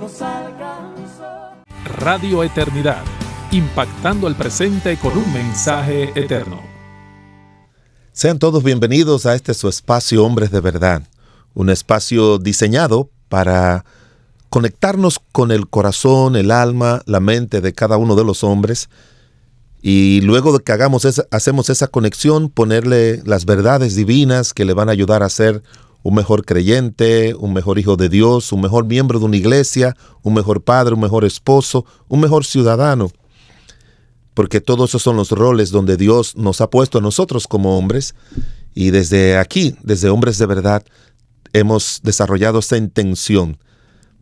nos alcanzó. Radio Eternidad, impactando el presente con un mensaje eterno. Sean todos bienvenidos a este su espacio Hombres de Verdad, un espacio diseñado para conectarnos con el corazón, el alma, la mente de cada uno de los hombres y luego de que hacemos esa conexión, ponerle las verdades divinas que le van a ayudar a ser un mejor creyente, un mejor hijo de Dios, un mejor miembro de una iglesia, un mejor padre, un mejor esposo, un mejor ciudadano. Porque todos esos son los roles donde Dios nos ha puesto a nosotros como hombres. Y desde aquí, desde Hombres de Verdad, hemos desarrollado esta intención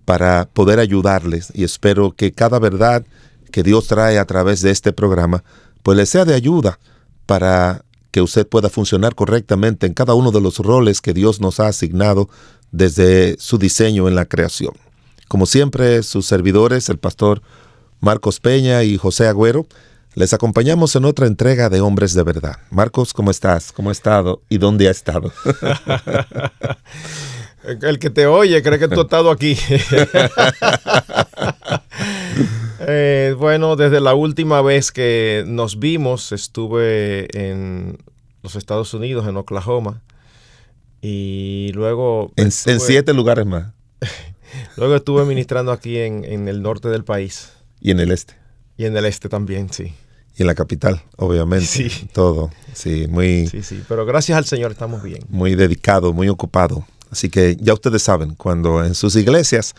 para poder ayudarles. Y espero que cada verdad que Dios trae a través de este programa, pues le sea de ayuda para que usted pueda funcionar correctamente en cada uno de los roles que Dios nos ha asignado desde su diseño en la creación. Como siempre, sus servidores, el pastor Marcos Peña y José Agüero, les acompañamos en otra entrega de Hombres de Verdad. Marcos, ¿cómo estás? ¿Cómo ha estado? ¿Y dónde ha estado? El que te oye cree que tú has estado aquí. Bueno, desde la última vez que nos vimos, estuve en los Estados Unidos, en Oklahoma. Y luego... En 7 lugares más. Luego estuve ministrando aquí en el norte del país. Y en el este. Y en el este también, sí. Y en la capital, obviamente. Sí. Todo. Sí, muy... Sí, pero gracias al Señor estamos bien. Muy dedicado, muy ocupado. Así que ya ustedes saben, cuando en sus iglesias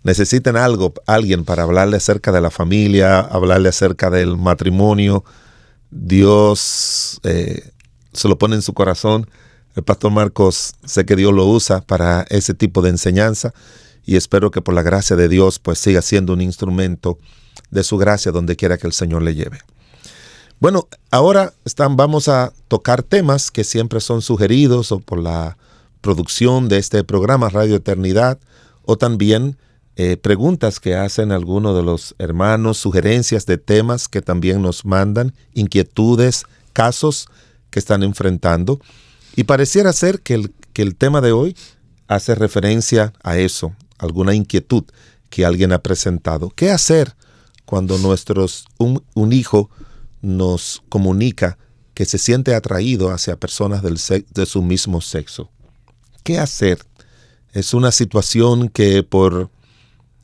necesiten alguien para hablarle acerca de la familia, hablarle acerca del matrimonio, Dios se lo pone en su corazón. El pastor Marcos, sé que Dios lo usa para ese tipo de enseñanza y espero que por la gracia de Dios pues siga siendo un instrumento de su gracia donde quiera que el Señor le lleve. Bueno, ahora vamos a tocar temas que siempre son sugeridos o por la producción de este programa Radio Eternidad o también preguntas que hacen algunos de los hermanos, sugerencias de temas que también nos mandan, inquietudes, casos que están enfrentando. Y pareciera ser que el tema de hoy hace referencia a eso, alguna inquietud que alguien ha presentado. ¿Qué hacer cuando un hijo nos comunica que se siente atraído hacia personas de su mismo sexo? ¿Qué hacer? Es una situación que por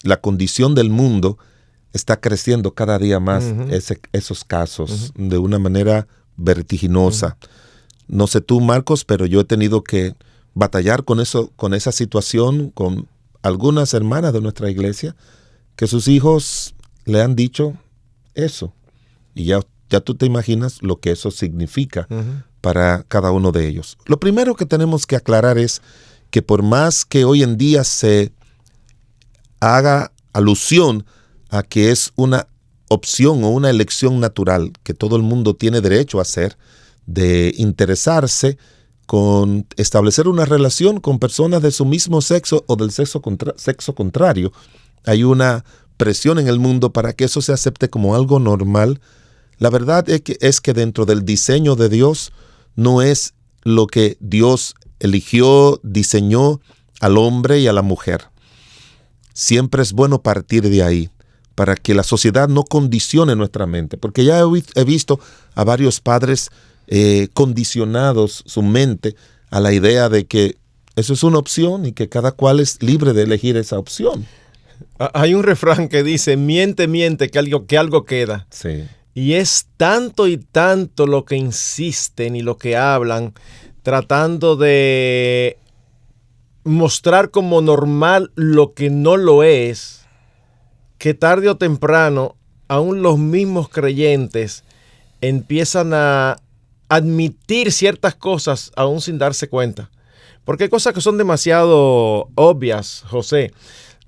la condición del mundo está creciendo cada día más esos casos de una manera vertiginosa. No sé tú, Marcos, pero yo he tenido que batallar con esa situación con algunas hermanas de nuestra iglesia que sus hijos le han dicho eso. Y ya tú te imaginas lo que eso significa para cada uno de ellos. Lo primero que tenemos que aclarar es que por más que hoy en día se haga alusión a que es una opción o una elección natural que todo el mundo tiene derecho a hacer, de interesarse con establecer una relación con personas de su mismo sexo o del sexo contrario, hay una presión en el mundo para que eso se acepte como algo normal. La verdad es que dentro del diseño de Dios no es lo que Dios eligió, diseñó al hombre y a la mujer. Siempre es bueno partir de ahí para que la sociedad no condicione nuestra mente, porque ya he visto a varios padres condicionados su mente a la idea de que eso es una opción y que cada cual es libre de elegir esa opción. Hay un refrán que dice, miente, que algo queda. Sí. Y es tanto y tanto lo que insisten y lo que hablan, tratando de mostrar como normal lo que no lo es, que tarde o temprano, aún los mismos creyentes empiezan a admitir ciertas cosas aún sin darse cuenta. Porque hay cosas que son demasiado obvias, José.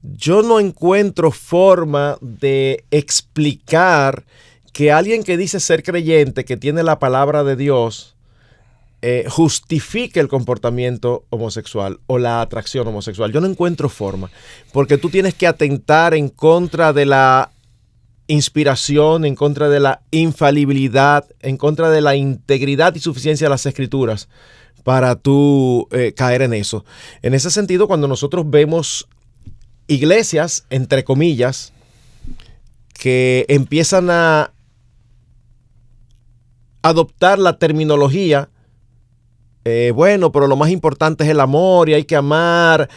Yo no encuentro forma de explicar que alguien que dice ser creyente, que tiene la palabra de Dios, justifique el comportamiento homosexual o la atracción homosexual. Yo no encuentro forma, porque tú tienes que atentar en contra de la inspiración, en contra de la infalibilidad, en contra de la integridad y suficiencia de las Escrituras para tú caer en eso. En ese sentido, cuando nosotros vemos iglesias, entre comillas, que empiezan a adoptar la terminología, bueno, pero lo más importante es el amor y hay que amar.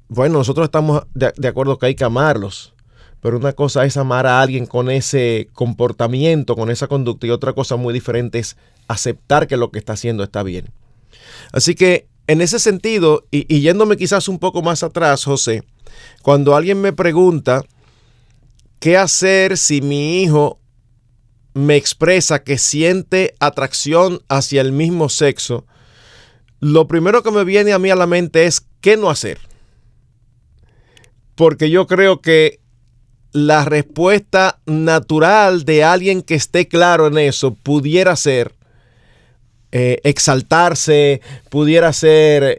Bueno, nosotros estamos de acuerdo que hay que amarlos, pero una cosa es amar a alguien con ese comportamiento, con esa conducta, y otra cosa muy diferente es aceptar que lo que está haciendo está bien. Así que en ese sentido, y yéndome quizás un poco más atrás, José, cuando alguien me pregunta qué hacer si mi hijo me expresa que siente atracción hacia el mismo sexo, lo primero que me viene a mí a la mente es ¿qué no hacer? Porque yo creo que la respuesta natural de alguien que esté claro en eso pudiera ser exaltarse, pudiera ser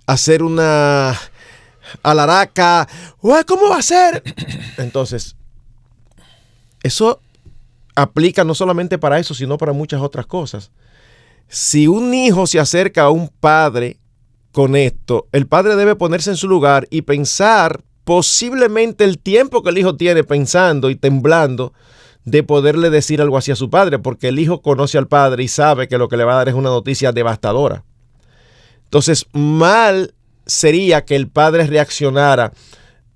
hacer una alaraca. ¿Cómo va a ser? Entonces, eso aplica no solamente para eso, sino para muchas otras cosas. Si un hijo se acerca a un padre con esto, el padre debe ponerse en su lugar y pensar posiblemente el tiempo que el hijo tiene pensando y temblando de poderle decir algo así a su padre, porque el hijo conoce al padre y sabe que lo que le va a dar es una noticia devastadora. Entonces, mal sería que el padre reaccionara,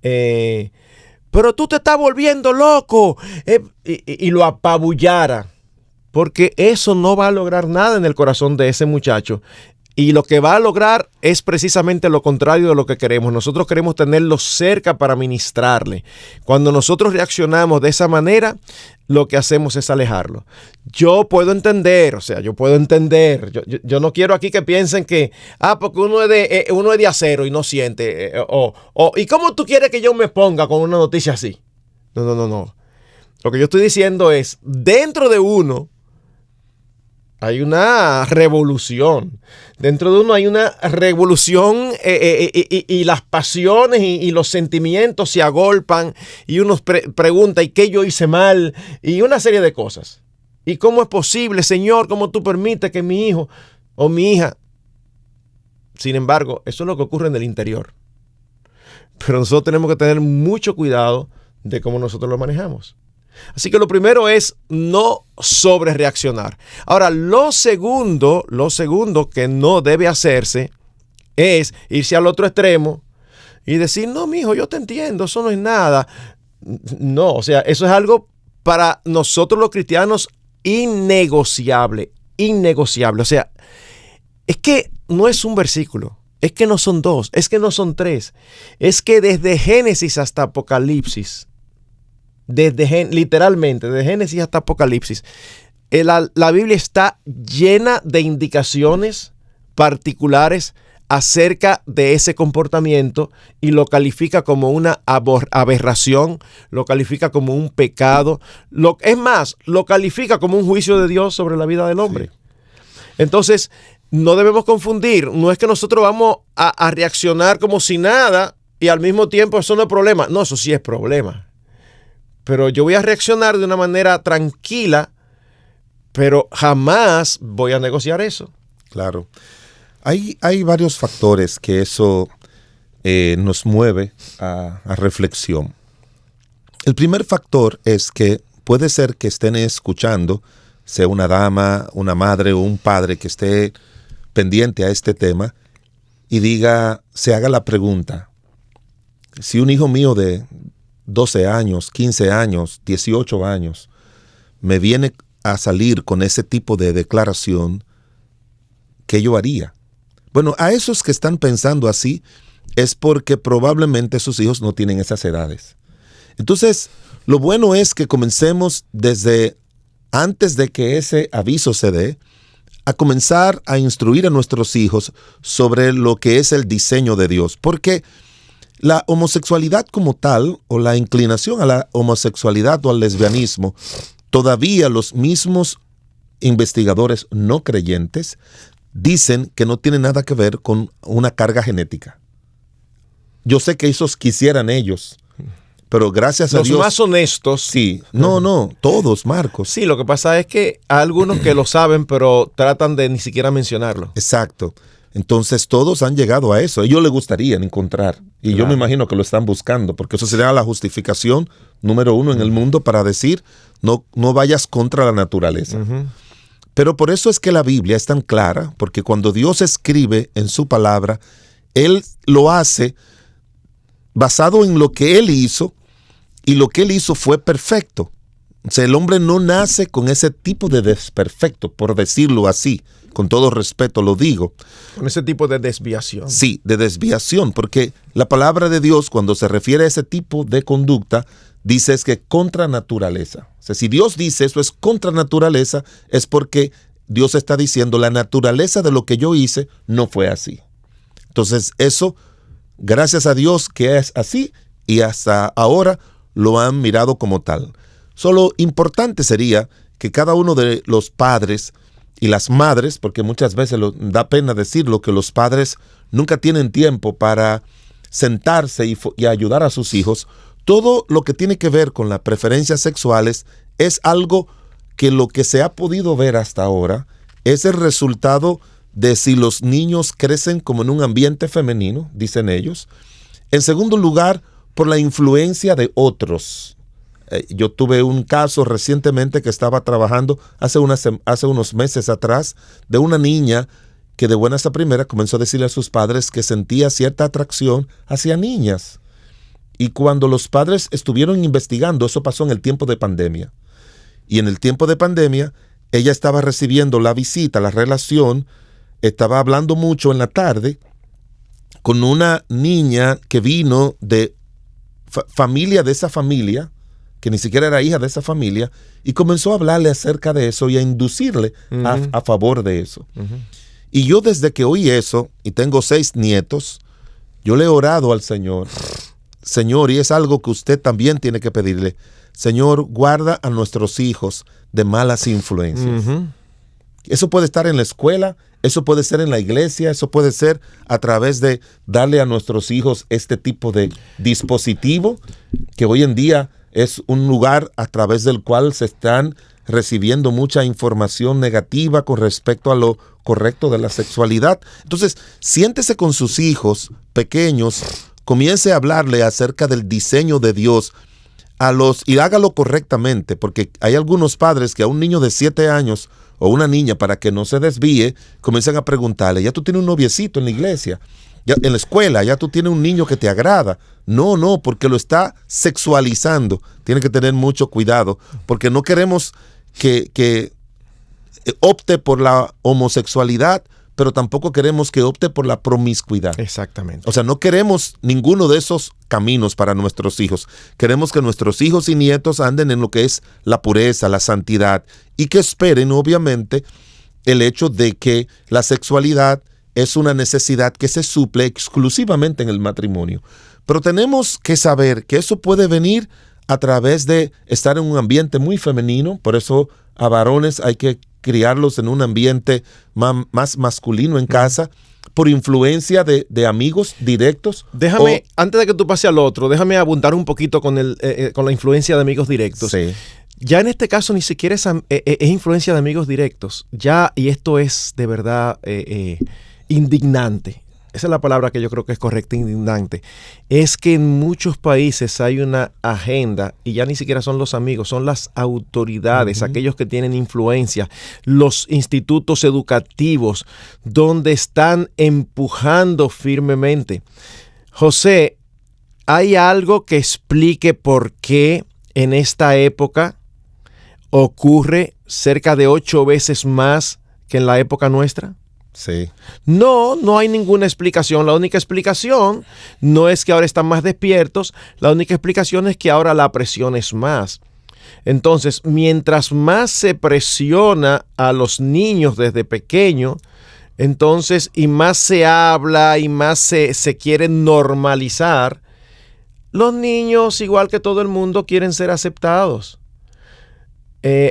pero tú te estás volviendo loco, y lo apabullara, porque eso no va a lograr nada en el corazón de ese muchacho. Y lo que va a lograr es precisamente lo contrario de lo que queremos. Nosotros queremos tenerlo cerca para ministrarle. Cuando nosotros reaccionamos de esa manera, lo que hacemos es alejarlo. Yo puedo entender. Yo no quiero aquí que piensen que, porque uno es de acero y no siente. ¿Y cómo tú quieres que yo me ponga con una noticia así? No. Lo que yo estoy diciendo es, dentro de uno hay una revolución. Dentro de uno hay una revolución y las pasiones y los sentimientos se agolpan y uno pregunta, ¿y qué yo hice mal? Y una serie de cosas. ¿Y cómo es posible, Señor? ¿Cómo tú permites que mi hijo o mi hija? Sin embargo, eso es lo que ocurre en el interior. Pero nosotros tenemos que tener mucho cuidado de cómo nosotros lo manejamos. Así que lo primero es no sobrereaccionar. Ahora, lo segundo que no debe hacerse es irse al otro extremo y decir, no, mijo, yo te entiendo, eso no es nada. No, o sea, eso es algo para nosotros los cristianos innegociable. O sea, es que no es un versículo, es que no son dos, es que no son tres, es que desde Génesis hasta Apocalipsis, literalmente, de Génesis hasta Apocalipsis, la Biblia está llena de indicaciones particulares acerca de ese comportamiento y lo califica como una aberración, lo califica como un pecado, es más, lo califica como un juicio de Dios sobre la vida del hombre. Sí. Entonces, no debemos confundir, no es que nosotros vamos a reaccionar como si nada y al mismo tiempo eso no es problema. No, eso sí es problema. Pero yo voy a reaccionar de una manera tranquila, pero jamás voy a negociar eso. Claro. Hay varios factores que eso nos mueve a reflexión. El primer factor es que puede ser que estén escuchando, sea una dama, una madre o un padre que esté pendiente a este tema y se haga la pregunta, si un hijo mío de 12 años, 15 años, 18 años, me viene a salir con ese tipo de declaración, ¿qué yo haría? Bueno, a esos que están pensando así es porque probablemente sus hijos no tienen esas edades. Entonces, lo bueno es que comencemos desde antes de que ese aviso se dé, a comenzar a instruir a nuestros hijos sobre lo que es el diseño de Dios, porque la homosexualidad como tal, o la inclinación a la homosexualidad o al lesbianismo, todavía los mismos investigadores no creyentes dicen que no tiene nada que ver con una carga genética. Yo sé que esos quisieran ellos, pero gracias a Dios... Los más honestos. Sí, no, todos, Marcos. Sí, lo que pasa es que hay algunos que lo saben, pero tratan de ni siquiera mencionarlo. Exacto. Entonces todos han llegado a eso. Ellos les gustaría encontrar. Y yo me imagino que lo están buscando, porque eso sería la justificación número uno en el mundo para decir, no vayas contra la naturaleza. Pero por eso es que la Biblia es tan clara, porque cuando Dios escribe en su palabra, Él lo hace basado en lo que Él hizo, y lo que Él hizo fue perfecto. O sea, el hombre no nace con ese tipo de desperfecto, por decirlo así. Con todo respeto lo digo. Con ese tipo de desviación. Sí, de desviación, porque la palabra de Dios, cuando se refiere a ese tipo de conducta, dice es que contra naturaleza. O sea, si Dios dice eso es contra naturaleza, es porque Dios está diciendo la naturaleza de lo que yo hice no fue así. Entonces eso, gracias a Dios que es así, y hasta ahora lo han mirado como tal. Solo importante sería que cada uno de los padres y las madres, porque muchas veces da pena decirlo, que los padres nunca tienen tiempo para sentarse y ayudar a sus hijos. Todo lo que tiene que ver con las preferencias sexuales es algo que lo que se ha podido ver hasta ahora es el resultado de si los niños crecen como en un ambiente femenino, dicen ellos. En segundo lugar, por la influencia de otros. Yo tuve un caso recientemente que estaba trabajando hace unos meses atrás de una niña que de buenas a primeras comenzó a decirle a sus padres que sentía cierta atracción hacia niñas. Y cuando los padres estuvieron investigando, eso pasó en el tiempo de pandemia. Y en el tiempo de pandemia, ella estaba recibiendo la visita, la relación, estaba hablando mucho en la tarde con una niña que vino de familia de esa familia, que ni siquiera era hija de esa familia, y comenzó a hablarle acerca de eso y a inducirle a favor de eso. Y yo desde que oí eso, y tengo 6 nietos, yo le he orado al Señor, Señor, y es algo que usted también tiene que pedirle, Señor, guarda a nuestros hijos de malas influencias. Eso puede estar en la escuela, eso puede ser en la iglesia, eso puede ser a través de darle a nuestros hijos este tipo de dispositivo que hoy en día es un lugar a través del cual se están recibiendo mucha información negativa con respecto a lo correcto de la sexualidad. Entonces, siéntese con sus hijos pequeños, comience a hablarle acerca del diseño de Dios y hágalo correctamente, porque hay algunos padres que a un niño de 7 años o una niña, para que no se desvíe, comienzan a preguntarle, ya tú tienes un noviecito en la iglesia, ya en la escuela, ya tú tienes un niño que te agrada. No, porque lo está sexualizando. Tiene que tener mucho cuidado, porque no queremos que opte por la homosexualidad, pero tampoco queremos que opte por la promiscuidad. Exactamente. O sea, no queremos ninguno de esos caminos para nuestros hijos. Queremos que nuestros hijos y nietos anden en lo que es la pureza, la santidad, y que esperen, obviamente, el hecho de que la sexualidad es una necesidad que se suple exclusivamente en el matrimonio. Pero tenemos que saber que eso puede venir a través de estar en un ambiente muy femenino. Por eso a varones hay que criarlos en un ambiente más masculino en casa, por influencia de amigos directos. Déjame, antes de que tú pases al otro, déjame abundar un poquito con la influencia de amigos directos. Sí. Ya en este caso ni siquiera es influencia de amigos directos. Ya, y esto es de verdad indignante. Esa es la palabra que yo creo que es correcta, indignante. Es que en muchos países hay una agenda, y ya ni siquiera son los amigos, son las autoridades, aquellos que tienen influencia, los institutos educativos, donde están empujando firmemente. José, ¿hay algo que explique por qué en esta época ocurre cerca de 8 veces más que en la época nuestra? Sí. No hay ninguna explicación. La única explicación no es que ahora están más despiertos, la única explicación es que ahora la presión es más. Entonces, mientras más se presiona a los niños desde pequeño, entonces, y más se habla y más se quiere normalizar, los niños, igual que todo el mundo, quieren ser aceptados.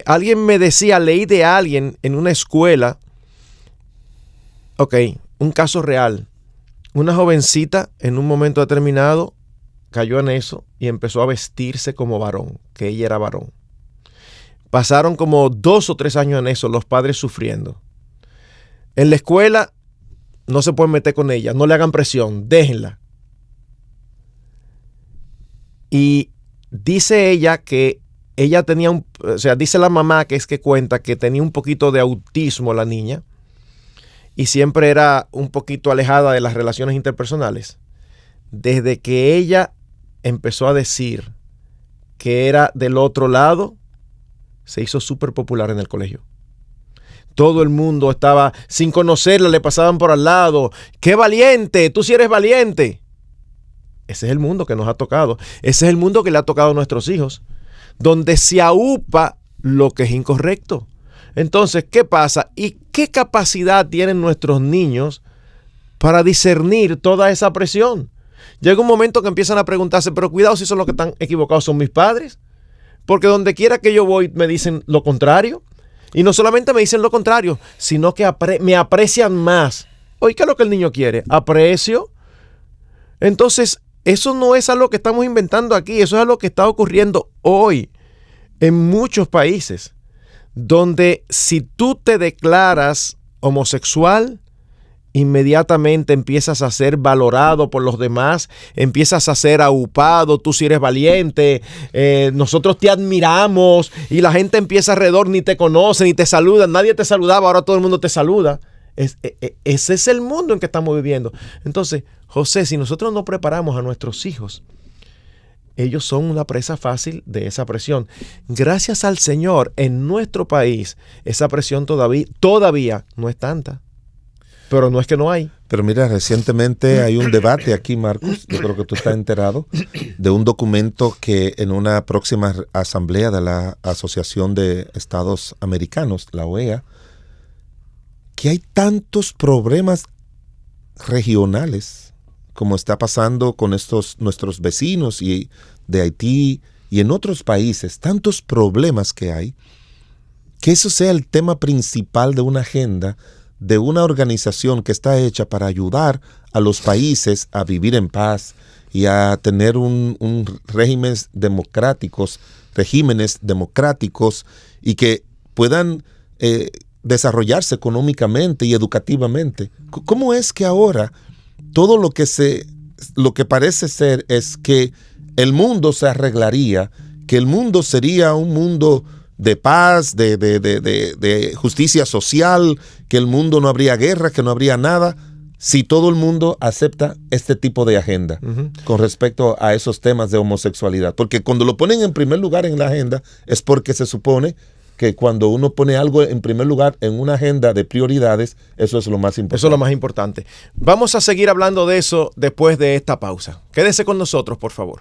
Alguien me decía, leí de alguien en una escuela. Ok, un caso real. Una jovencita en un momento determinado cayó en eso y empezó a vestirse como varón, que ella era varón. Pasaron como 2 o 3 años en eso, los padres sufriendo. En la escuela no se pueden meter con ella, no le hagan presión, déjenla. Y dice ella que ella tenía dice la mamá que cuenta que tenía un poquito de autismo la niña y siempre era un poquito alejada de las relaciones interpersonales. Desde que ella empezó a decir que era del otro lado, se hizo súper popular en el colegio. Todo el mundo estaba, sin conocerla, le pasaban por al lado. ¡Qué valiente! ¡Tú sí eres valiente! Ese es el mundo que nos ha tocado. Ese es el mundo que le ha tocado a nuestros hijos, donde se aupa lo que es incorrecto. Entonces, ¿qué pasa? ¿Y qué capacidad tienen nuestros niños para discernir toda esa presión? Llega un momento que empiezan a preguntarse, pero cuidado si son los que están equivocados son mis padres, porque donde quiera que yo voy me dicen lo contrario. Y no solamente me dicen lo contrario, sino que me aprecian más. Oye, ¿qué es lo que el niño quiere? Aprecio. Entonces, eso no es algo que estamos inventando aquí, eso es algo que está ocurriendo hoy en muchos países, donde si tú te declaras homosexual, inmediatamente empiezas a ser valorado por los demás, empiezas a ser aupado, tú sí eres valiente, nosotros te admiramos y la gente empieza alrededor, ni te conoce, ni te saluda, nadie te saludaba, ahora todo el mundo te saluda. Ese es el mundo en que estamos viviendo. Entonces, José, si nosotros no preparamos a nuestros hijos, ellos son una presa fácil de esa presión. Gracias al Señor, en nuestro país, esa presión todavía no es tanta. Pero no es que no hay. Pero mira, recientemente hay un debate aquí, Marcos, yo creo que tú estás enterado, de un documento que en una próxima asamblea de la Asociación de Estados Americanos, la OEA, que hay tantos problemas regionales, como está pasando con nuestros vecinos y de Haití y en otros países, tantos problemas que hay, que eso sea el tema principal de una agenda de una organización que está hecha para ayudar a los países a vivir en paz y a tener un regímenes democráticos y que puedan desarrollarse económicamente y educativamente. ¿Cómo es que ahora todo lo que parece ser es que el mundo se arreglaría, que el mundo sería un mundo de paz, de justicia social, que el mundo no habría guerra, que no habría nada, si todo el mundo acepta este tipo de agenda con respecto a esos temas de homosexualidad? Porque cuando lo ponen en primer lugar en la agenda es porque se supone que cuando uno pone algo en primer lugar en una agenda de prioridades, eso es lo más importante. Eso es lo más importante. Vamos a seguir hablando de eso después de esta pausa. Quédese con nosotros, por favor.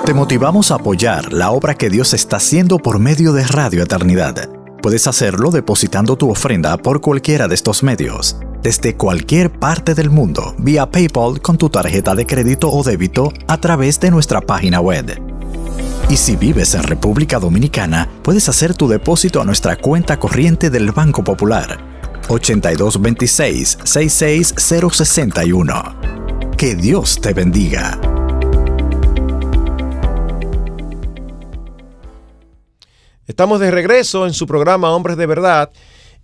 Te motivamos a apoyar la obra que Dios está haciendo por medio de Radio Eternidad. Puedes hacerlo depositando tu ofrenda por cualquiera de estos medios, desde cualquier parte del mundo, vía PayPal con tu tarjeta de crédito o débito a través de nuestra página web. Y si vives en República Dominicana, puedes hacer tu depósito a nuestra cuenta corriente del Banco Popular, 8226-66061. Que Dios te bendiga. Estamos de regreso en su programa Hombres de Verdad.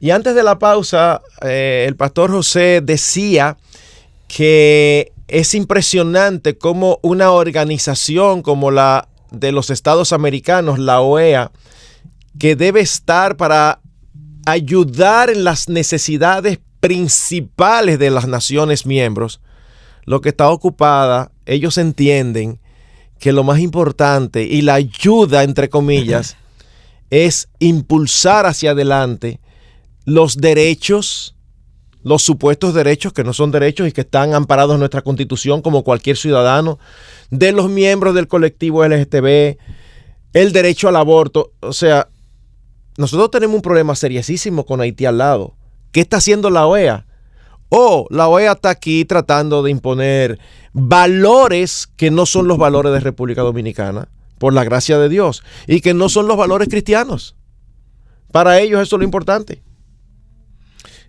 Y antes de la pausa, el pastor José decía que es impresionante cómo una organización como la de los Estados Americanos, la OEA, que debe estar para ayudar en las necesidades principales de las naciones miembros, lo que está ocupada, ellos entienden que lo más importante y la ayuda, entre comillas, es impulsar hacia adelante los derechos, los supuestos derechos que no son derechos y que están amparados en nuestra Constitución como cualquier ciudadano, de los miembros del colectivo LGTB, el derecho al aborto. O sea, nosotros tenemos un problema seriosísimo con Haití al lado. ¿Qué está haciendo la OEA? La OEA está aquí tratando de imponer valores que no son los valores de República Dominicana, por la gracia de Dios, y que no son los valores cristianos. Para ellos eso es lo importante.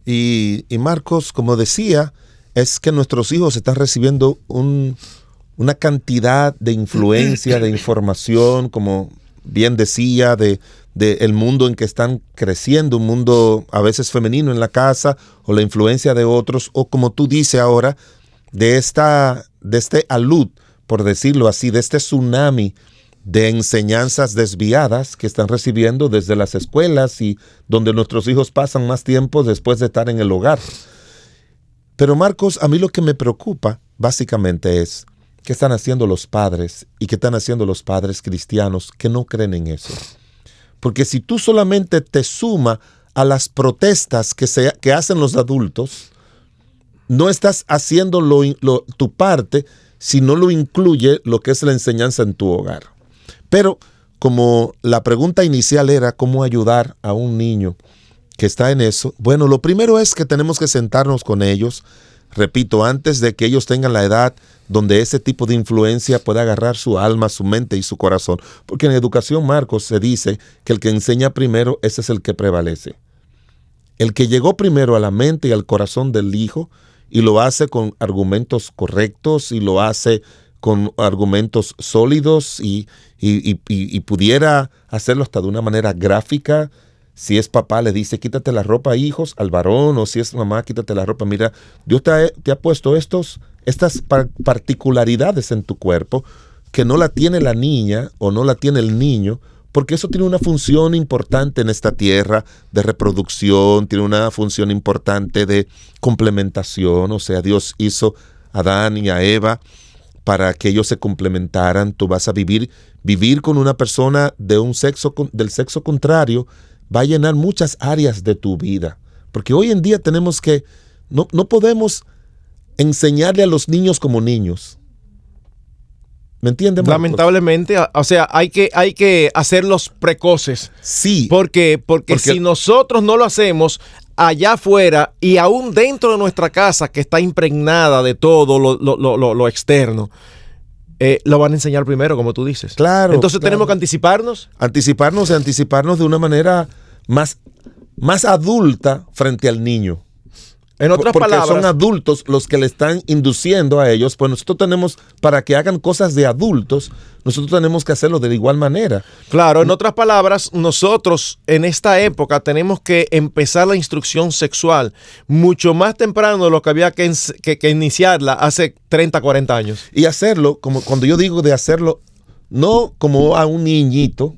Y Marcos, como decía, es que nuestros hijos están recibiendo una cantidad de influencia, de información, como bien decía, de del mundo en que están creciendo, un mundo a veces femenino en la casa, o la influencia de otros, o como tú dices ahora, de este alud, por decirlo así, de este tsunami de enseñanzas desviadas que están recibiendo desde las escuelas y donde nuestros hijos pasan más tiempo después de estar en el hogar. Pero Marcos, a mí lo que me preocupa básicamente es qué están haciendo los padres y qué están haciendo los padres cristianos que no creen en eso. Porque si tú solamente te sumas a las protestas que hacen los adultos, no estás haciendo tu parte si no lo incluye lo que es la enseñanza en tu hogar. Pero como la pregunta inicial era cómo ayudar a un niño que está en eso, bueno, lo primero es que tenemos que sentarnos con ellos, repito, antes de que ellos tengan la edad donde ese tipo de influencia pueda agarrar su alma, su mente y su corazón. Porque en educación, Marcos, se dice que el que enseña primero, ese es el que prevalece. El que llegó primero a la mente y al corazón del hijo y lo hace con argumentos correctos y lo hace con argumentos sólidos y pudiera hacerlo hasta de una manera gráfica. Si es papá, le dice, quítate la ropa, hijos, al varón, o si es mamá, quítate la ropa. Mira, Dios te ha puesto estas particularidades en tu cuerpo que no la tiene la niña o no la tiene el niño, porque eso tiene una función importante en esta tierra de reproducción, tiene una función importante de complementación. O sea, Dios hizo a Adán y a Eva para que ellos se complementaran. Tú vas a vivir con una persona del sexo contrario, va a llenar muchas áreas de tu vida. Porque hoy en día tenemos que, no podemos enseñarle a los niños como niños. ¿Me entiendes, Marcos? Lamentablemente, o sea, hay que hacerlos precoces. Sí. Porque si nosotros no lo hacemos allá afuera y aún dentro de nuestra casa, que está impregnada de todo lo externo, lo van a enseñar primero, como tú dices. Claro. Entonces tenemos que anticiparnos. Anticiparnos de una manera más adulta frente al niño. En otras palabras, son adultos los que le están induciendo a ellos, pues nosotros tenemos, para que hagan cosas de adultos, nosotros tenemos que hacerlo de igual manera. Claro, en otras palabras, nosotros en esta época tenemos que empezar la instrucción sexual mucho más temprano de lo que había que iniciarla hace 30, 40 años. Y hacerlo, como cuando yo digo de hacerlo, no como a un niñito,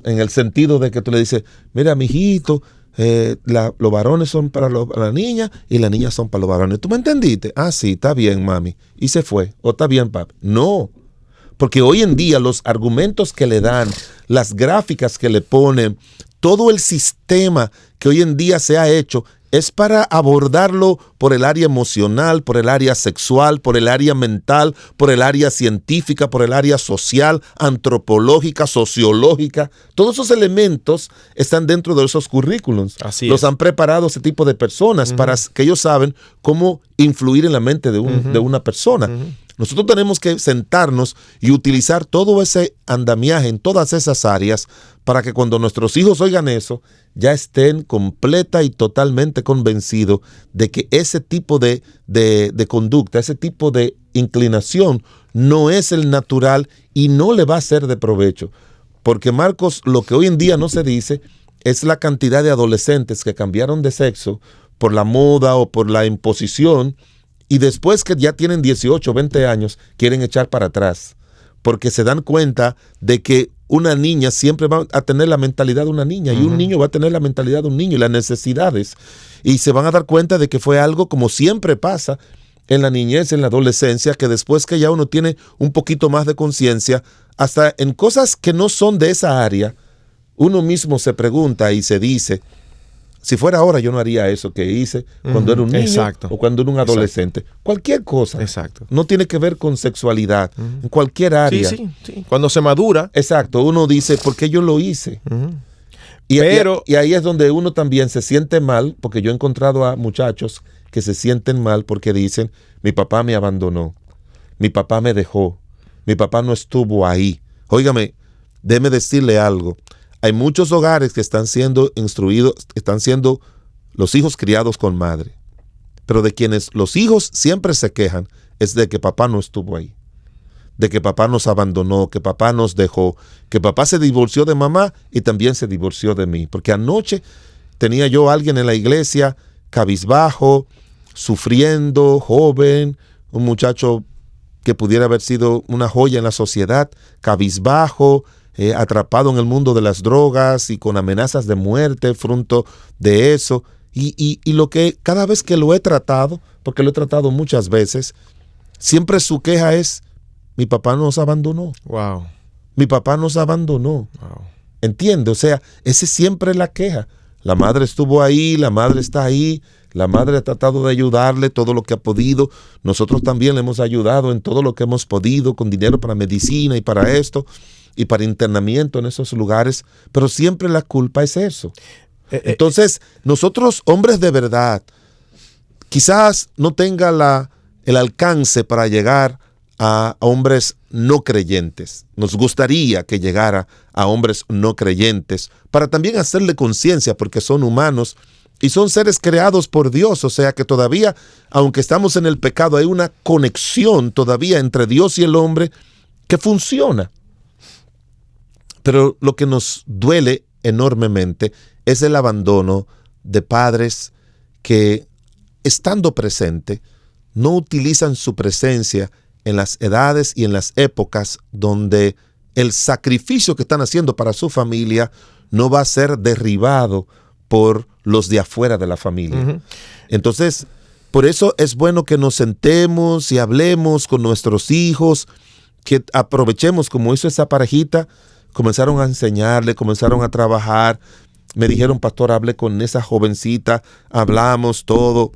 en el sentido de que tú le dices, mira, mijito, los varones son para la niña y las niñas son para los varones. ¿Tú me entendiste? Ah, sí, está bien, mami. Y se fue. O está bien, papi. No. Porque hoy en día los argumentos que le dan, las gráficas que le ponen, todo el sistema que hoy en día se ha hecho es para abordarlo por el área emocional, por el área sexual, por el área mental, por el área científica, por el área social, antropológica, sociológica. Todos esos elementos están dentro de esos currículums. Así los es. han preparado ese tipo de personas para que ellos saben cómo influir en la mente de una persona. Nosotros tenemos que sentarnos y utilizar todo ese andamiaje en todas esas áreas para que cuando nuestros hijos oigan eso, ya estén completa y totalmente convencidos de que ese tipo de conducta, ese tipo de inclinación no es el natural y no le va a ser de provecho. Porque, Marcos, lo que hoy en día no se dice es la cantidad de adolescentes que cambiaron de sexo por la moda o por la imposición, y después que ya tienen 18, 20 años, quieren echar para atrás, porque se dan cuenta de que una niña siempre va a tener la mentalidad de una niña y un niño va a tener la mentalidad de un niño y las necesidades. Y se van a dar cuenta de que fue algo como siempre pasa en la niñez, en la adolescencia, que después que ya uno tiene un poquito más de conciencia, hasta en cosas que no son de esa área, uno mismo se pregunta y se dice, si fuera ahora yo no haría eso que hice cuando era un niño. Exacto. O cuando era un adolescente. Exacto. Cualquier cosa. Exacto. No tiene que ver con sexualidad. En cualquier área. Sí. Cuando se madura. Exacto. Uno dice, ¿por qué yo lo hice? Y ahí es donde uno también se siente mal, porque yo he encontrado a muchachos que se sienten mal porque dicen, mi papá me abandonó, mi papá me dejó, mi papá no estuvo ahí. Óigame, déjeme decirle algo. Hay muchos hogares que están siendo instruidos, están siendo los hijos criados con madre. Pero de quienes los hijos siempre se quejan es de que papá no estuvo ahí. de que papá nos abandonó, que papá nos dejó, que papá se divorció de mamá y también se divorció de mí. Porque anoche tenía yo a alguien en la iglesia cabizbajo, sufriendo, joven, un muchacho que pudiera haber sido una joya en la sociedad, cabizbajo, atrapado en el mundo de las drogas y con amenazas de muerte fruto de eso. Y lo que cada vez que lo he tratado, porque lo he tratado muchas veces, siempre su queja es: mi papá nos abandonó. Wow. Mi papá nos abandonó. Wow. ¿Entiende? O sea, esa es siempre la queja. La madre estuvo ahí, la madre está ahí, la madre ha tratado de ayudarle todo lo que ha podido. Nosotros también le hemos ayudado en todo lo que hemos podido, con dinero para medicina y para esto, y para internamiento en esos lugares, pero siempre la culpa es eso. Entonces, nosotros, hombres de verdad, quizás no tenga el alcance para llegar a hombres no creyentes. Nos gustaría que llegara a hombres no creyentes para también hacerle conciencia, porque son humanos y son seres creados por Dios. O sea que todavía, aunque estamos en el pecado, hay una conexión todavía entre Dios y el hombre que funciona. Pero lo que nos duele enormemente es el abandono de padres que, estando presente, no utilizan su presencia en las edades y en las épocas donde el sacrificio que están haciendo para su familia no va a ser derribado por los de afuera de la familia. Uh-huh. Entonces, por eso es bueno que nos sentemos y hablemos con nuestros hijos, que aprovechemos, como hizo esa parejita. Comenzaron a enseñarle, comenzaron a trabajar. Me dijeron: pastor, hable con esa jovencita. Hablamos todo,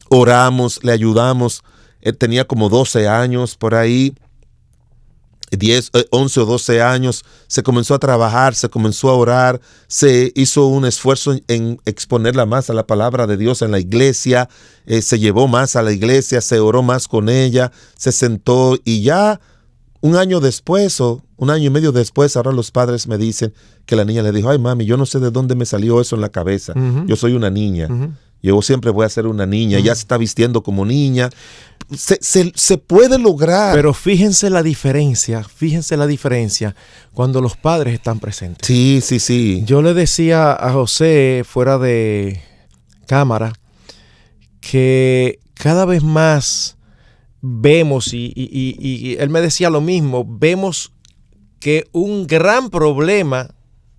oramos, le ayudamos. Él tenía como 12 años por ahí, 11 o 12 años. Se comenzó a trabajar, se comenzó a orar, se hizo un esfuerzo en exponerla más a la palabra de Dios en la iglesia. Se llevó más a la iglesia, se oró más con ella, se sentó, y ya un año después o un año y medio después, ahora los padres me dicen que la niña le dijo: ay, mami, yo no sé de dónde me salió eso en la cabeza. Uh-huh. Yo soy una niña. Uh-huh. Yo siempre voy a ser una niña. Uh-huh. Ya se está vistiendo como niña. Se puede lograr. Pero fíjense la diferencia cuando los padres están presentes. Sí, sí, sí. Yo le decía a José fuera de cámara que cada vez más vemos, y él me decía lo mismo, vemos que un gran problema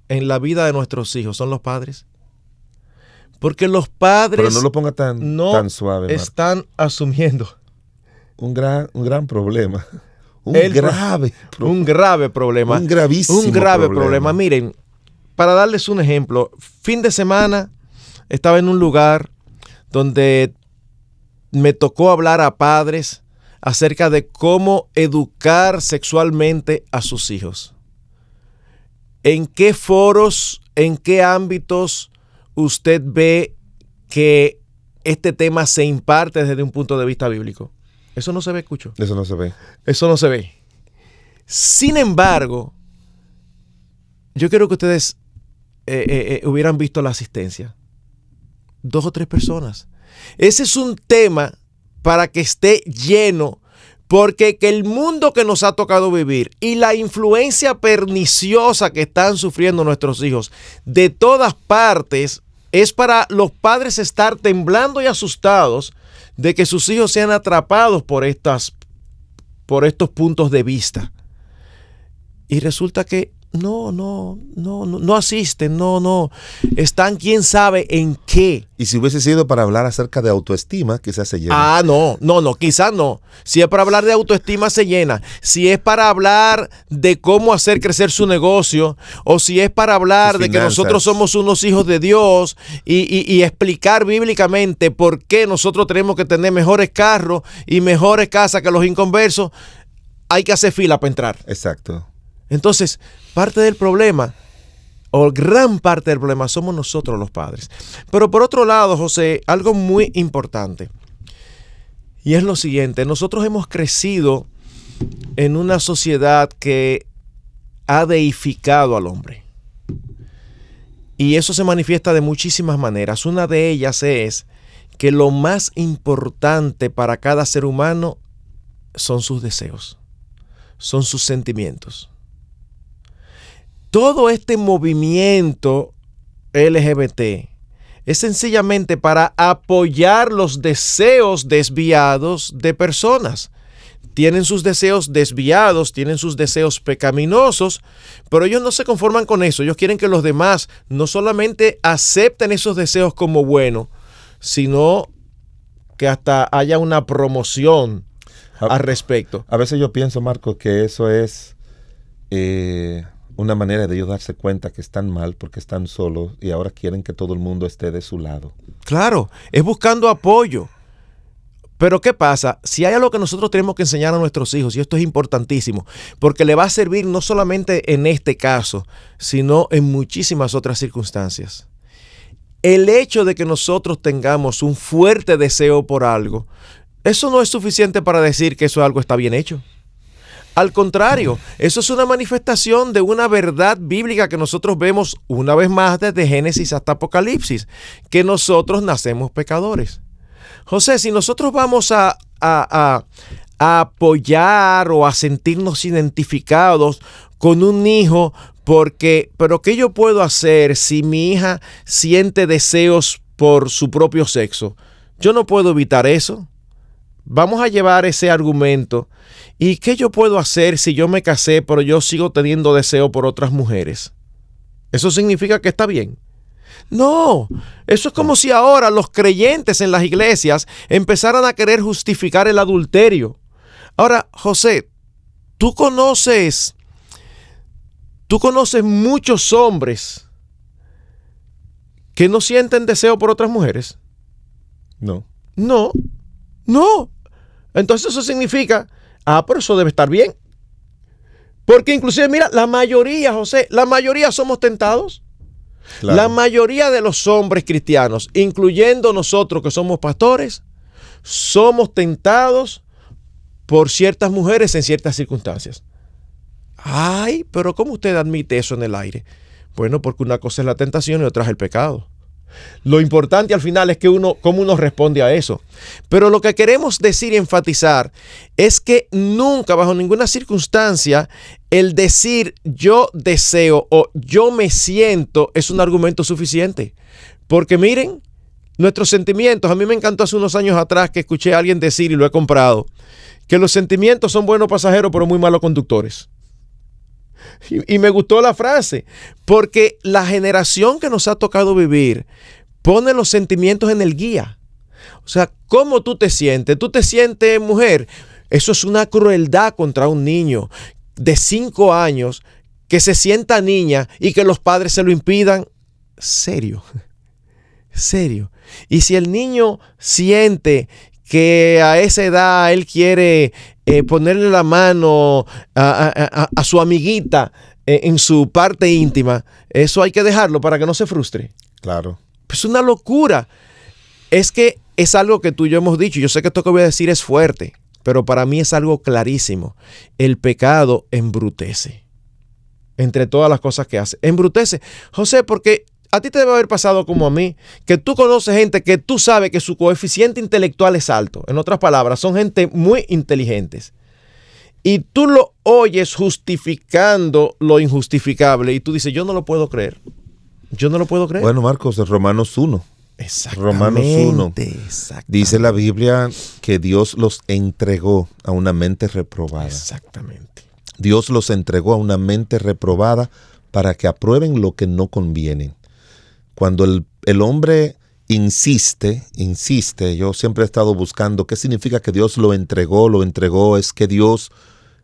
en la vida de nuestros hijos son los padres. Porque los padres... Pero no lo ponga tan suave, están Marco. Asumiendo un gran problema. Un grave problema. Un gravísimo Un grave problema. Miren, para darles un ejemplo, fin de semana estaba en un lugar donde me tocó hablar a padres acerca de cómo educar sexualmente a sus hijos. ¿En qué foros, en qué ámbitos usted ve que este tema se imparte desde un punto de vista bíblico? Eso no se ve, Cucho. Eso no se ve. Eso no se ve. Sin embargo, yo quiero que ustedes hubieran visto la asistencia. 2 o 3 personas. Ese es un tema para que esté lleno, porque que el mundo que nos ha tocado vivir y la influencia perniciosa que están sufriendo nuestros hijos de todas partes es para los padres estar temblando y asustados de que sus hijos sean atrapados por estos puntos de vista. Y resulta que no asisten, no. Están quién sabe en qué. Y si hubiese sido para hablar acerca de autoestima, quizás se llena. No, quizás no. Si es para hablar de autoestima, se llena. Si es para hablar de cómo hacer crecer su negocio, o si es para hablar de que nosotros somos unos hijos de Dios y explicar bíblicamente por qué nosotros tenemos que tener mejores carros y mejores casas que los inconversos, hay que hacer fila para entrar. Exacto. Entonces, parte del problema, o gran parte del problema, somos nosotros los padres. Pero por otro lado, José, algo muy importante, y es lo siguiente: nosotros hemos crecido en una sociedad que ha deificado al hombre. Y eso se manifiesta de muchísimas maneras. Una de ellas es que lo más importante para cada ser humano son sus deseos. son sus sentimientos. Todo este movimiento LGBT es sencillamente para apoyar los deseos desviados de personas. Tienen sus deseos desviados, tienen sus deseos pecaminosos, pero ellos no se conforman con eso. Ellos quieren que los demás no solamente acepten esos deseos como buenos, sino que hasta haya una promoción al respecto. A veces yo pienso, Marcos, que eso es una manera de ellos darse cuenta que están mal porque están solos y ahora quieren que todo el mundo esté de su lado. Claro, es buscando apoyo. Pero ¿qué pasa? Si hay algo que nosotros tenemos que enseñar a nuestros hijos, y esto es importantísimo, porque le va a servir no solamente en este caso, sino en muchísimas otras circunstancias. El hecho de que nosotros tengamos un fuerte deseo por algo, eso no es suficiente para decir que eso algo está bien hecho. Al contrario, eso es una manifestación de una verdad bíblica que nosotros vemos una vez más desde Génesis hasta Apocalipsis, que nosotros nacemos pecadores. José, si nosotros vamos a apoyar o a sentirnos identificados con un hijo, pero ¿qué yo puedo hacer si mi hija siente deseos por su propio sexo? Yo no puedo evitar eso. Vamos a llevar ese argumento. ¿Y qué yo puedo hacer si yo me casé, pero yo sigo teniendo deseo por otras mujeres? ¿Eso significa que está bien? No, eso es como si ahora los creyentes en las iglesias empezaran a querer justificar el adulterio. Ahora, José, tú conoces muchos hombres que no sienten deseo por otras mujeres. No. Entonces eso significa, pero eso debe estar bien. Porque inclusive, mira, la mayoría somos tentados. Claro. La mayoría de los hombres cristianos, incluyendo nosotros que somos pastores, somos tentados por ciertas mujeres en ciertas circunstancias. Ay, pero ¿cómo usted admite eso en el aire? Bueno, porque una cosa es la tentación y otra es el pecado. Lo importante al final es cómo uno responde a eso. Pero lo que queremos decir y enfatizar es que nunca, bajo ninguna circunstancia, el decir yo deseo o yo me siento es un argumento suficiente. Porque miren, nuestros sentimientos, a mí me encantó hace unos años atrás que escuché a alguien decir, y lo he comprado, que los sentimientos son buenos pasajeros pero muy malos conductores. Y me gustó la frase, porque la generación que nos ha tocado vivir pone los sentimientos en el guía. O sea, ¿cómo tú te sientes? ¿Tú te sientes mujer? Eso es una crueldad contra un niño de 5 años que se sienta niña y que los padres se lo impidan. Serio. Y si el niño siente que a esa edad él quiere ponerle la mano a su amiguita en su parte íntima, eso hay que dejarlo para que no se frustre. Claro. Es una locura. Es que es algo que tú y yo hemos dicho. Yo sé que esto que voy a decir es fuerte, pero para mí es algo clarísimo. El pecado embrutece. Entre todas las cosas que hace. Embrutece. José, porque a ti te debe haber pasado como a mí, que tú conoces gente que tú sabes que su coeficiente intelectual es alto. En otras palabras, son gente muy inteligentes. Y tú lo oyes justificando lo injustificable y tú dices, yo no lo puedo creer. Bueno, Marcos, Romanos 1. Exactamente. Romanos 1. Dice la Biblia que Dios los entregó a una mente reprobada. Exactamente. Dios los entregó a una mente reprobada para que aprueben lo que no conviene. Cuando el hombre insiste, yo siempre he estado buscando qué significa que Dios lo entregó, es que Dios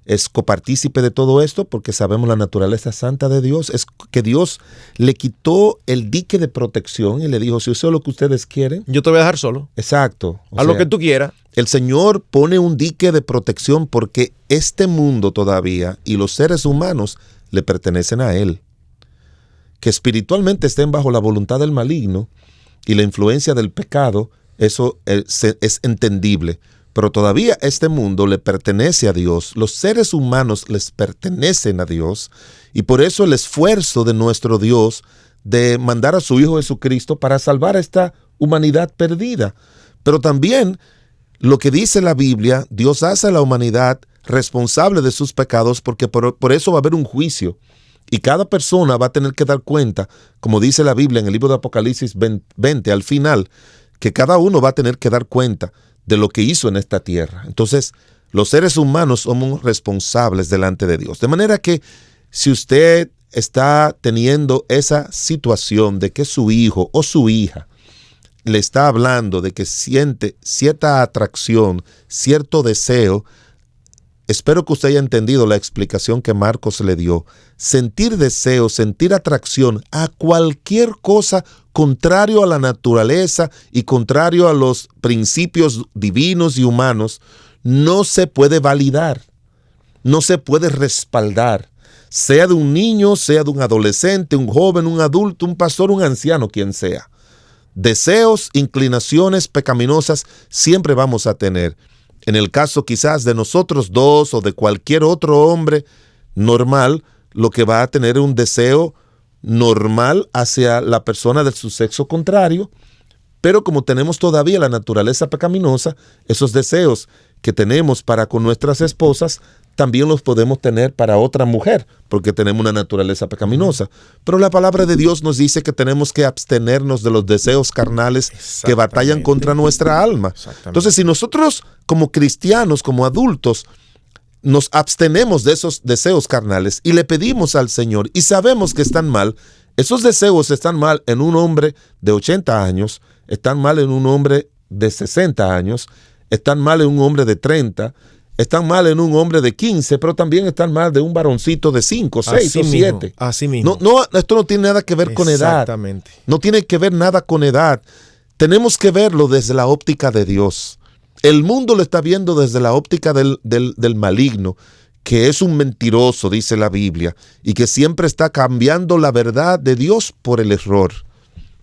es copartícipe de todo esto, porque sabemos la naturaleza santa de Dios, es que Dios le quitó el dique de protección y le dijo, si eso es lo que ustedes quieren, yo te voy a dejar solo. Exacto. Lo que tú quieras. El Señor pone un dique de protección porque este mundo todavía y los seres humanos le pertenecen a Él. Que espiritualmente estén bajo la voluntad del maligno y la influencia del pecado, eso es entendible. Pero todavía este mundo le pertenece a Dios, los seres humanos les pertenecen a Dios, y por eso el esfuerzo de nuestro Dios de mandar a su Hijo Jesucristo para salvar a esta humanidad perdida. Pero también lo que dice la Biblia, Dios hace a la humanidad responsable de sus pecados, porque por eso va a haber un juicio. Y cada persona va a tener que dar cuenta, como dice la Biblia en el libro de Apocalipsis 20, al final, que cada uno va a tener que dar cuenta de lo que hizo en esta tierra. Entonces, los seres humanos somos responsables delante de Dios. De manera que si usted está teniendo esa situación de que su hijo o su hija le está hablando de que siente cierta atracción, cierto deseo, espero que usted haya entendido la explicación que Marcos le dio. Sentir deseo, sentir atracción a cualquier cosa contrario a la naturaleza y contrario a los principios divinos y humanos, no se puede validar, no se puede respaldar, sea de un niño, sea de un adolescente, un joven, un adulto, un pastor, un anciano, quien sea. Deseos, inclinaciones pecaminosas siempre vamos a tener. En el caso quizás de nosotros dos o de cualquier otro hombre normal, lo que va a tener es un deseo normal hacia la persona de su sexo contrario, pero como tenemos todavía la naturaleza pecaminosa, esos deseos que tenemos para con nuestras esposas, también los podemos tener para otra mujer, porque tenemos una naturaleza pecaminosa. Pero la palabra de Dios nos dice que tenemos que abstenernos de los deseos carnales que batallan contra nuestra alma. Entonces, si nosotros como cristianos, como adultos, nos abstenemos de esos deseos carnales y le pedimos al Señor y sabemos que están mal, esos deseos están mal en un hombre de 80 años, están mal en un hombre de 60 años, están mal en un hombre de 30, están mal en un hombre de 15, pero también están mal de un varoncito de 5, 6 o 7. Así mismo. Esto no tiene nada que ver con edad. Exactamente. No tiene que ver nada con edad. Tenemos que verlo desde la óptica de Dios. El mundo lo está viendo desde la óptica del maligno, que es un mentiroso, dice la Biblia, y que siempre está cambiando la verdad de Dios por el error,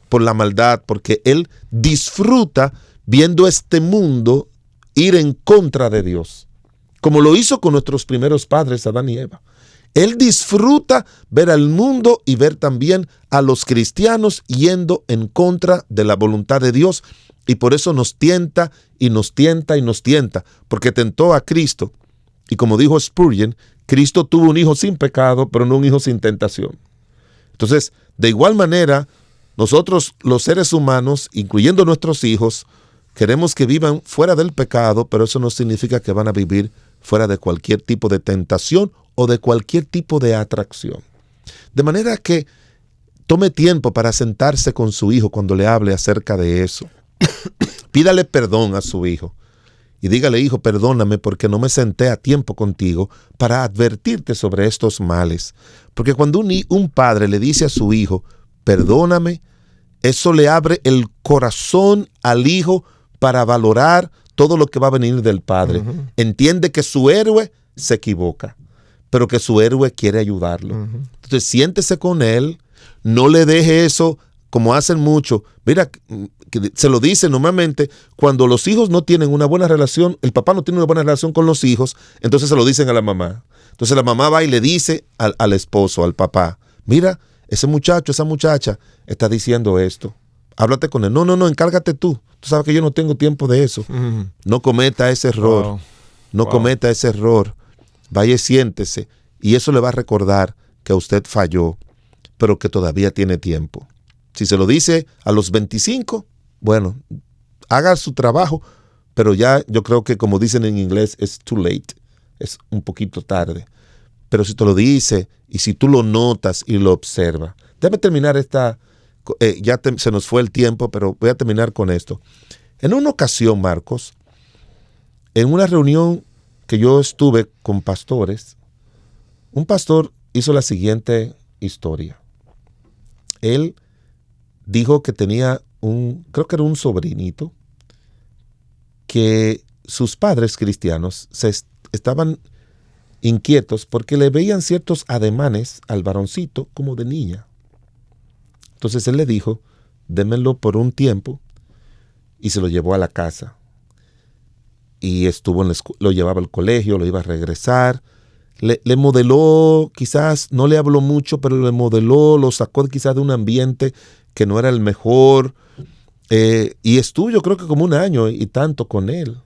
por la maldad, porque él disfruta viendo este mundo ir en contra de Dios, como lo hizo con nuestros primeros padres, Adán y Eva. Él disfruta ver al mundo y ver también a los cristianos yendo en contra de la voluntad de Dios, y por eso nos tienta y nos tienta y nos tienta, porque tentó a Cristo. Y como dijo Spurgeon, Cristo tuvo un hijo sin pecado, pero no un hijo sin tentación. Entonces, de igual manera, nosotros los seres humanos, incluyendo nuestros hijos, queremos que vivan fuera del pecado, pero eso no significa que van a vivir fuera de cualquier tipo de tentación o de cualquier tipo de atracción. De manera que tome tiempo para sentarse con su hijo cuando le hable acerca de eso. Pídale perdón a su hijo y dígale: hijo, perdóname porque no me senté a tiempo contigo para advertirte sobre estos males. Porque cuando un padre le dice a su hijo, perdóname, eso le abre el corazón al hijo para valorar todo lo que va a venir del padre. Uh-huh. Entiende que su héroe se equivoca, pero que su héroe quiere ayudarlo. Uh-huh. Entonces siéntese con él, no le deje eso como hacen mucho. Mira, que se lo dice normalmente cuando los hijos no tienen una buena relación, el papá no tiene una buena relación con los hijos, entonces se lo dicen a la mamá. Entonces la mamá va y le dice al esposo, al papá: mira, ese muchacho, esa muchacha está diciendo esto. Háblate con él. No, encárgate tú. Tú sabes que yo no tengo tiempo de eso. Uh-huh. No cometa ese error. Wow. No cometa ese error. Vaya y siéntese. Y eso le va a recordar que usted falló, pero que todavía tiene tiempo. Si se lo dice a los 25, bueno, haga su trabajo, pero ya yo creo que, como dicen en inglés, es too late. Es un poquito tarde. Pero si te lo dice y si tú lo notas y lo observas. Déjame terminar esta... se nos fue el tiempo, pero voy a terminar con esto. En una ocasión, Marcos, en una reunión que yo estuve con pastores, un pastor hizo la siguiente historia. Él dijo que tenía creo que era un sobrinito, que sus padres cristianos estaban inquietos porque le veían ciertos ademanes al varoncito como de niña. Entonces él le dijo: démenlo por un tiempo, y se lo llevó a la casa. Y estuvo lo llevaba al colegio, lo iba a regresar. Le modeló, quizás no le habló mucho, pero le modeló, lo sacó quizás de un ambiente que no era el mejor. Y estuvo, yo creo que como un año y tanto con él.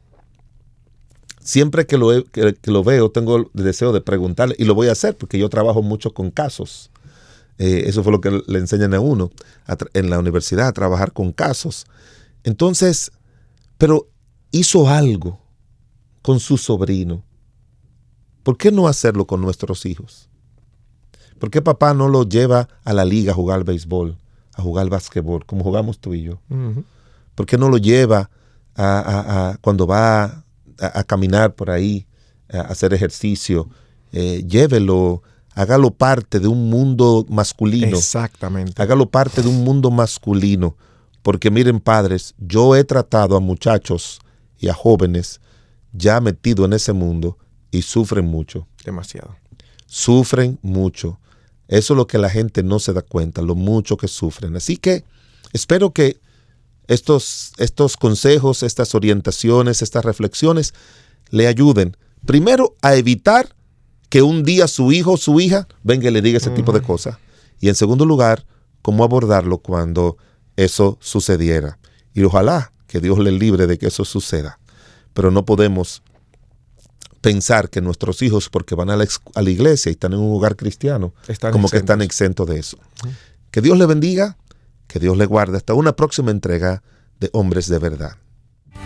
siempre que lo veo, tengo el deseo de preguntarle, y lo voy a hacer porque yo trabajo mucho con casos. Eso fue lo que le enseñan a uno en la universidad, a trabajar con casos. Entonces, pero hizo algo con su sobrino. ¿Por qué no hacerlo con nuestros hijos? ¿Por qué papá no lo lleva a la liga a jugar béisbol, a jugar básquetbol, como jugamos tú y yo? Uh-huh. ¿Por qué no lo lleva cuando va a caminar por ahí, a hacer ejercicio? Llévelo, hágalo parte de un mundo masculino. Exactamente. Hágalo parte de un mundo masculino. Porque miren, padres, yo he tratado a muchachos y a jóvenes ya metidos en ese mundo y sufren mucho. Demasiado. Sufren mucho. Eso es lo que la gente no se da cuenta, lo mucho que sufren. Así que espero que estos consejos, estas orientaciones, estas reflexiones le ayuden, primero, a evitar que un día su hijo o su hija venga y le diga ese tipo de cosas. Y en segundo lugar, cómo abordarlo cuando eso sucediera. Y ojalá que Dios le libre de que eso suceda. Pero no podemos pensar que nuestros hijos, porque van a la iglesia y están en un hogar cristiano, que están exentos de eso. Que Dios le bendiga, que Dios le guarde. Hasta una próxima entrega de Hombres de Verdad.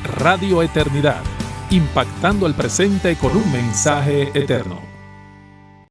Radio Eternidad, impactando el presente con un mensaje eterno.